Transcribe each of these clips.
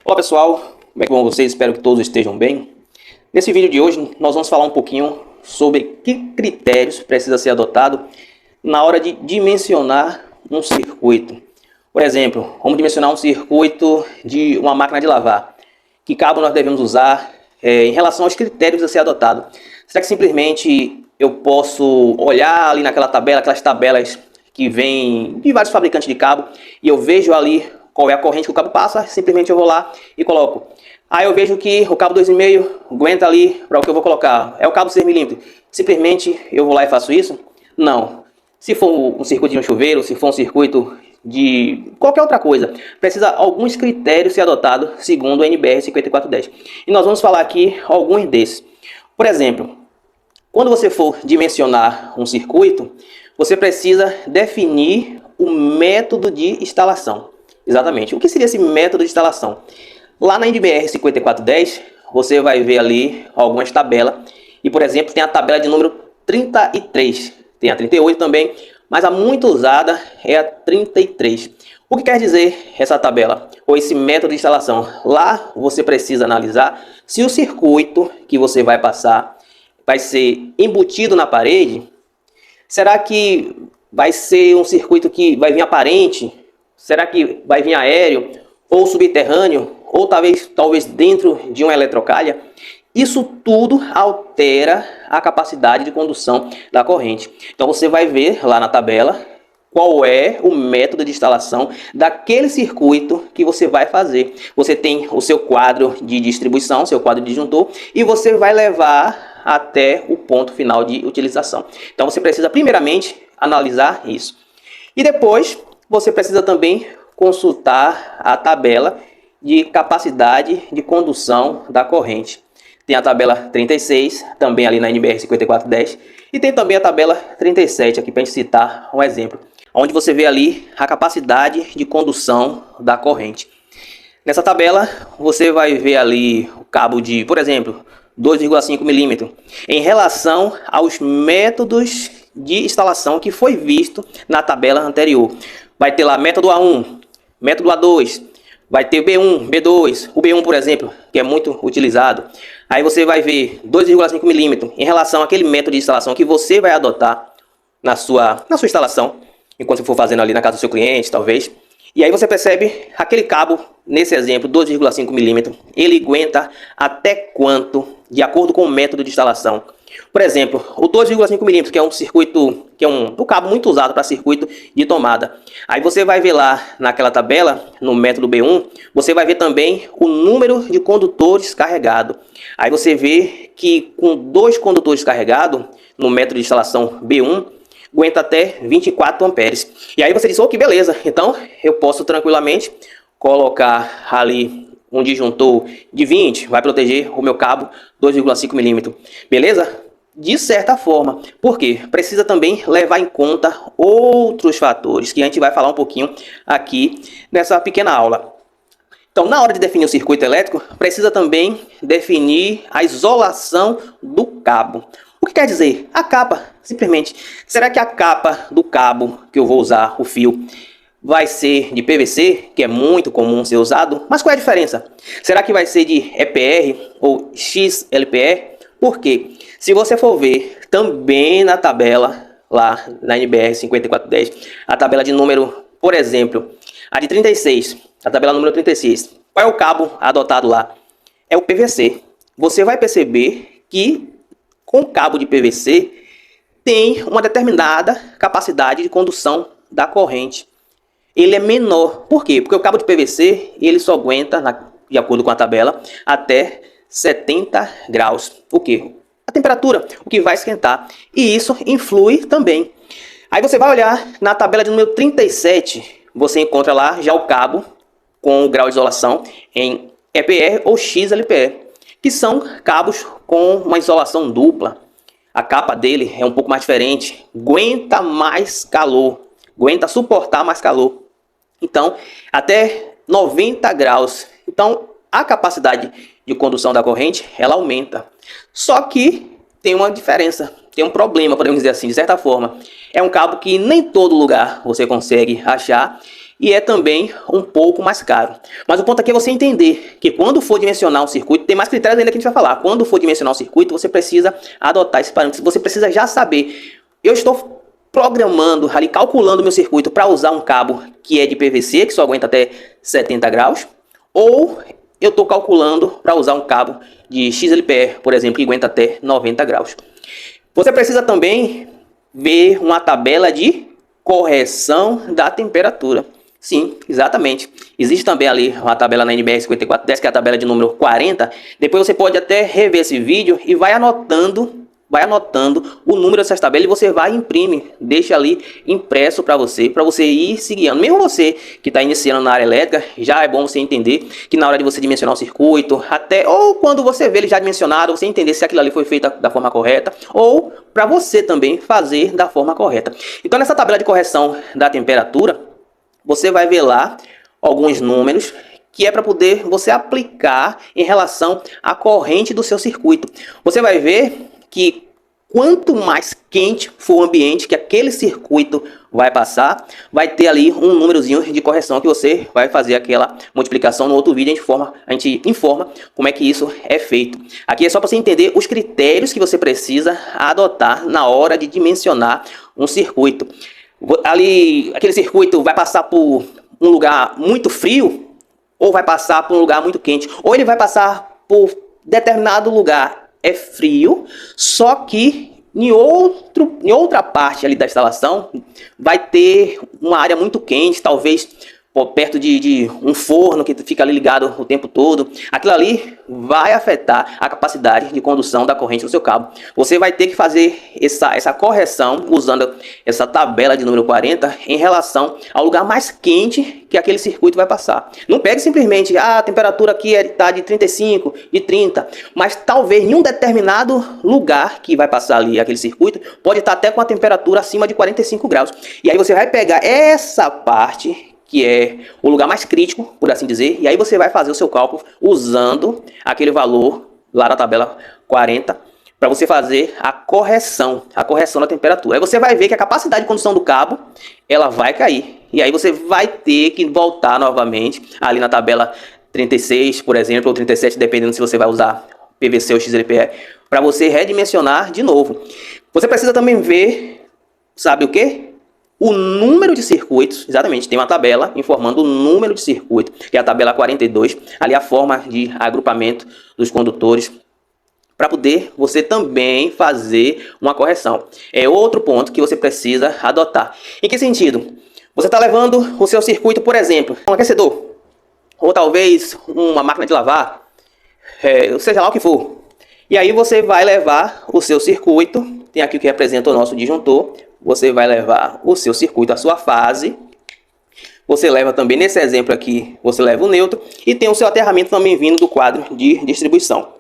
Olá pessoal, como é que vão vocês? Espero que todos estejam bem. Nesse vídeo de hoje nós vamos falar um pouquinho sobre que critérios precisa ser adotado na hora de dimensionar um circuito. Por exemplo, vamos dimensionar um circuito de uma máquina de lavar. Que cabo nós devemos usar em relação aos critérios a ser adotado? Será que simplesmente eu posso olhar ali naquela tabela, aquelas tabelas que vêm de vários fabricantes de cabo, e eu vejo ali qual é a corrente que o cabo passa, simplesmente eu vou lá e coloco. Aí eu vejo que o cabo 2,5 aguenta ali para o que eu vou colocar. É o cabo 6mm. Simplesmente eu vou lá e faço isso? Não. Se for um circuito de um chuveiro, se for um circuito de qualquer outra coisa, precisa alguns critérios ser adotados segundo o NBR 5410. E nós vamos falar aqui alguns desses. Por exemplo, quando você for dimensionar um circuito, você precisa definir o método de instalação. Exatamente. O que seria esse método de instalação? Lá na NBR 5410, você vai ver ali algumas tabelas. E, por exemplo, tem a tabela de número 33. Tem a 38 também, mas a muito usada é a 33. O que quer dizer essa tabela? Ou esse método de instalação? Lá você precisa analisar se o circuito que você vai passar vai ser embutido na parede. Será que vai ser um circuito que vai vir aparente? Será que vai vir aéreo ou subterrâneo? Ou talvez dentro de uma eletrocalha? Isso tudo altera a capacidade de condução da corrente. Então você vai ver lá na tabela qual é o método de instalação daquele circuito que você vai fazer. Você tem o seu quadro de distribuição, seu quadro de disjuntor, e você vai levar até o ponto final de utilização. Então você precisa primeiramente analisar isso. E depois você precisa também consultar a tabela de capacidade de condução da corrente. Tem a tabela 36, também ali na NBR 5410, e tem também a tabela 37, aqui para a gente citar um exemplo, onde você vê ali a capacidade de condução da corrente. Nessa tabela, você vai ver ali o cabo de, por exemplo, 2,5 milímetros, em relação aos métodos de instalação que foi visto na tabela anterior. Vai ter lá método A1, método A2, vai ter B1, B2, o B1, por exemplo, que é muito utilizado. Aí você vai ver 2,5 milímetros em relação àquele método de instalação que você vai adotar na sua instalação, enquanto você for fazendo ali na casa do seu cliente, talvez. E aí você percebe aquele cabo, nesse exemplo, 2,5 milímetros, ele aguenta até quanto, de acordo com o método de instalação. Por exemplo, o 2,5 milímetros, que é um circuito, que é um cabo muito usado para circuito de tomada. Aí você vai ver lá naquela tabela, no método B1, você vai ver também o número de condutores carregado. Aí você vê que com 2 condutores carregados, no método de instalação B1, aguenta até 24 amperes. E aí você diz, oh, que beleza, então eu posso tranquilamente colocar ali um disjuntor de 20, vai proteger o meu cabo 2,5 milímetros, beleza? De certa forma, porque precisa também levar em conta outros fatores que a gente vai falar um pouquinho aqui nessa pequena aula. Então, na hora de definir o circuito elétrico, precisa também definir a isolação do cabo. O que quer dizer? A capa, simplesmente. Será que a capa do cabo que eu vou usar, o fio, vai ser de PVC, que é muito comum ser usado? Mas qual é a diferença? Será que vai ser de EPR ou XLPR? Por quê? Se você for ver também na tabela, lá na NBR 5410, a tabela de número, por exemplo, a de 36, a tabela número 36, qual é o cabo adotado lá? É o PVC. Você vai perceber que com o cabo de PVC tem uma determinada capacidade de condução da corrente. Ele é menor. Por quê? Porque o cabo de PVC ele só aguenta, de acordo com a tabela, até 70 graus. O quê? A temperatura, o que vai esquentar. E isso influi também. Aí você vai olhar na tabela de número 37, você encontra lá já o cabo com o grau de isolação em EPR ou XLPR, que são cabos com uma isolação dupla. A capa dele é um pouco mais diferente, aguenta mais calor, aguenta suportar mais calor. Então, até 90 graus. Então, a capacidade de condução da corrente, ela aumenta. Só que tem uma diferença, tem um problema, podemos dizer assim, de certa forma. É um cabo que nem todo lugar você consegue achar. e é também um pouco mais caro. Mas o ponto aqui é você entender que quando for dimensionar um circuito, tem mais critérios ainda que a gente vai falar. Quando for dimensionar um circuito, você precisa adotar esses parâmetros. Você precisa já saber, eu estou programando ali, calculando o meu circuito para usar um cabo que é de PVC, que só aguenta até 70 graus, ou eu estou calculando para usar um cabo de XLPR, por exemplo, que aguenta até 90 graus. Você precisa também ver uma tabela de correção da temperatura. Sim, exatamente. Existe também ali uma tabela na NBR 5410, que é a tabela de número 40. Depois você pode até rever esse vídeo e vai anotando o número dessas tabelas e você vai imprime, deixa ali impresso para você ir se guiando. Mesmo você que está iniciando na área elétrica, já é bom você entender que na hora de você dimensionar o circuito, até ou quando você vê ele já dimensionado, você entender se aquilo ali foi feito da forma correta, ou para você também fazer da forma correta. Então nessa tabela de correção da temperatura, você vai ver lá alguns números que é para poder você aplicar em relação à corrente do seu circuito. Você vai ver que quanto mais quente for o ambiente que aquele circuito vai passar, vai ter ali um númerozinho de correção que você vai fazer aquela multiplicação. No outro vídeo a gente informa como é que isso é feito. Aqui é só para você entender os critérios que você precisa adotar na hora de dimensionar um circuito. Ali, aquele circuito vai passar por um lugar muito frio ou vai passar por um lugar muito quente, ou ele vai passar por determinado lugar é frio, só que em outra parte ali da instalação vai ter uma área muito quente, talvez perto de um forno que fica ali ligado o tempo todo. Aquilo ali vai afetar a capacidade de condução da corrente do seu cabo. Você vai ter que fazer essa correção usando essa tabela de número 40 em relação ao lugar mais quente que aquele circuito vai passar. Não pegue simplesmente a temperatura aqui está de 35, de 30, mas talvez em um determinado lugar que vai passar ali aquele circuito pode estar até com a temperatura acima de 45 graus. E aí você vai pegar essa parte que é o lugar mais crítico, por assim dizer, e aí você vai fazer o seu cálculo usando aquele valor lá na tabela 40, para você fazer a correção da temperatura. Aí você vai ver que a capacidade de condução do cabo, ela vai cair, e aí você vai ter que voltar novamente ali na tabela 36, por exemplo, ou 37, dependendo se você vai usar PVC ou XLPE, para você redimensionar de novo. Você precisa também ver, sabe o que? O número de circuitos, exatamente, tem uma tabela informando o número de circuito, que é a tabela 42, ali a forma de agrupamento dos condutores, para poder você também fazer uma correção. É outro ponto que você precisa adotar. Em que sentido? Você está levando o seu circuito, por exemplo, um aquecedor, ou talvez uma máquina de lavar, seja lá o que for. E aí você vai levar o seu circuito, tem aqui o que representa o nosso disjuntor. Você vai levar o seu circuito, a sua fase. Você leva também, nesse exemplo aqui, você leva o neutro. E tem o seu aterramento também vindo do quadro de distribuição.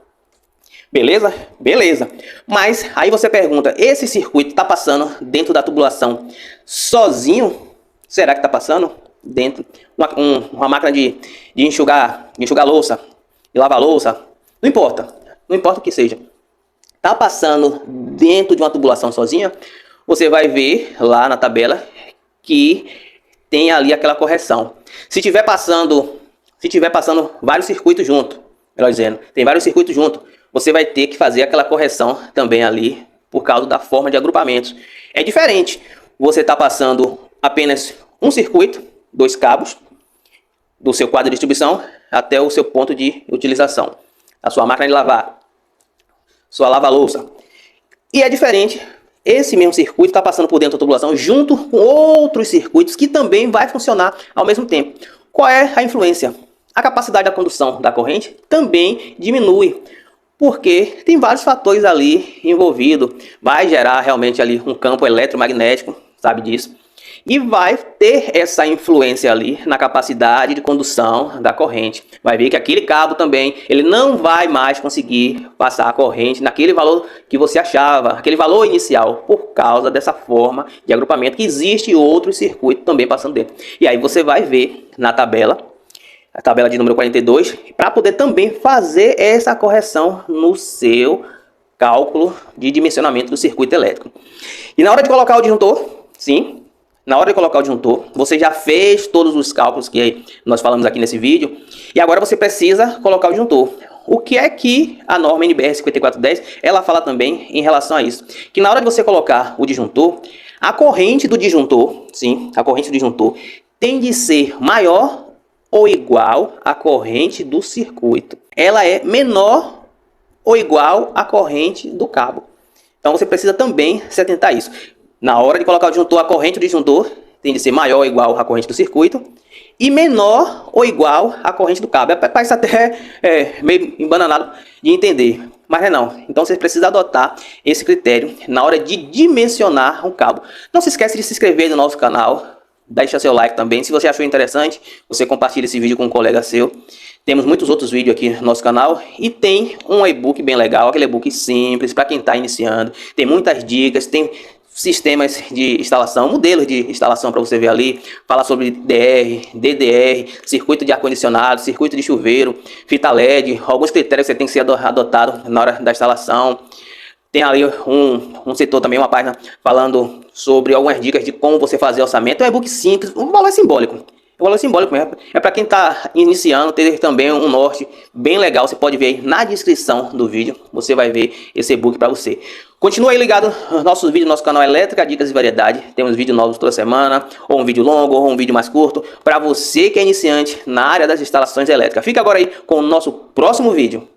Beleza? Beleza. Mas aí você pergunta, esse circuito está passando dentro da tubulação sozinho? Será que está passando dentro? Uma máquina de enxugar louça, de lavar louça? Não importa. Não importa o que seja. Está passando dentro de uma tubulação sozinha? Você vai ver lá na tabela que tem ali aquela correção. Se tiver passando vários circuitos junto, melhor dizendo, tem vários circuitos junto, você vai ter que fazer aquela correção também ali por causa da forma de agrupamentos. É diferente você está passando apenas um circuito, 2 cabos, do seu quadro de distribuição até o seu ponto de utilização, a sua máquina de lavar, sua lava-louça. E é diferente. Esse mesmo circuito está passando por dentro da tubulação junto com outros circuitos que também vai funcionar ao mesmo tempo. Qual é a influência? A capacidade da condução da corrente também diminui, porque tem vários fatores ali envolvidos. Vai gerar realmente ali um campo eletromagnético, sabe disso? E vai ter essa influência ali na capacidade de condução da corrente. Vai ver que aquele cabo também, ele não vai mais conseguir passar a corrente naquele valor que você achava, aquele valor inicial, por causa dessa forma de agrupamento que existe outros circuitos também passando dentro. E aí você vai ver na tabela, a tabela de número 42, para poder também fazer essa correção no seu cálculo de dimensionamento do circuito elétrico. E na hora de colocar o disjuntor, sim, Na hora de colocar o disjuntor, você já fez todos os cálculos que nós falamos aqui nesse vídeo, e agora você precisa colocar o disjuntor. O que é que a norma NBR 5410, ela fala também em relação a isso? Que na hora de você colocar o disjuntor, a corrente do disjuntor, sim, a corrente do disjuntor tem de ser maior ou igual à corrente do circuito. Ela é menor ou igual à corrente do cabo. Então você precisa também se atentar a isso. Na hora de colocar o disjuntor, a corrente do disjuntor tem de ser maior ou igual à corrente do circuito e menor ou igual à corrente do cabo. Parece até meio embananado de entender, mas não. Então você precisa adotar esse critério na hora de dimensionar um cabo. Não se esqueça de se inscrever no nosso canal, deixa seu like também. Se você achou interessante, você compartilha esse vídeo com um colega seu. Temos muitos outros vídeos aqui no nosso canal e tem um e-book bem legal, aquele e-book simples para quem está iniciando. Tem muitas dicas, tem sistemas de instalação, modelos de instalação para você ver ali, fala sobre DR, DDR, circuito de ar-condicionado, circuito de chuveiro, fita LED, alguns critérios que você tem que ser adotado na hora da instalação. Tem ali um setor também, uma página falando sobre algumas dicas de como você fazer orçamento. É um e-book simples, um valor simbólico. O valor simbólico mesmo. É para quem está iniciando, ter também um norte bem legal. Você pode ver aí na descrição do vídeo. Você vai ver esse e-book para você. Continua aí ligado nos nossos vídeos, nosso canal Elétrica, Dicas e Variedade. Temos vídeos novos toda semana, ou um vídeo longo, ou um vídeo mais curto, para você que é iniciante na área das instalações elétricas. Fica agora aí com o nosso próximo vídeo.